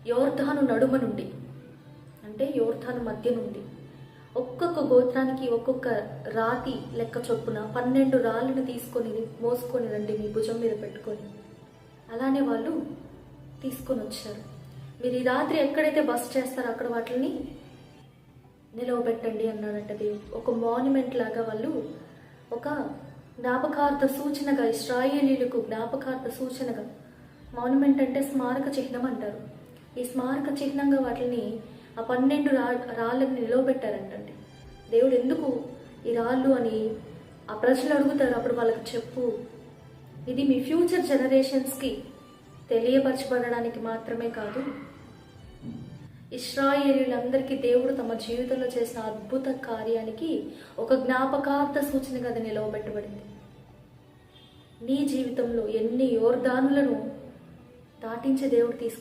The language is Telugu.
యోర్దాను నడుమ నుండి, అంటే యోర్దాను మధ్య నుండి ఒక్కొక్క గోత్రానికి ఒక్కొక్క రాతి లెక్క చొప్పున 12 రాళ్ళను మోసుకొని రండి మీ భుజం మీద పెట్టుకొని. అలానే వాళ్ళు తీసుకొని వచ్చారు. మీరు ఈ రాత్రి ఎక్కడైతే బస చేస్తారో అక్కడ వాటిని నిలవబెట్టండి అన్నాడంట దేవుడు. ఒక మాన్యుమెంట్ లాగా వాళ్ళు, ఒక జ్ఞాపకార్థ సూచనగా, ఇశ్రాయేలీలకు జ్ఞాపకార్థ సూచనగా. మాన్యుమెంట్ అంటే స్మారక చిహ్నం అంటారు. ఈ స్మారక చిహ్నంగా వాటిని ఆ 12 రాళ్ళని నిలవబెట్టారంటండి. దేవుడు ఎందుకు ఈ రాళ్ళు అని ఆ ప్రజలు అడుగుతారు. అప్పుడు వాళ్ళకి చెప్పు, ఇది మీ ఫ్యూచర్ జనరేషన్స్కి తెలియపరచబడడానికి మాత్రమే కాదు, ఇశ్రాయేలీయులందరికీ దేవుడు తమ జీవితంలో చేసిన అద్భుత కార్యానికి ఒక జ్ఞాపకార్థ సూచనగా అది నిలవబెట్టబడింది. నీ జీవితంలో ఎన్ని యోర్దానులను దాటించే దేవుడు తీసుకొని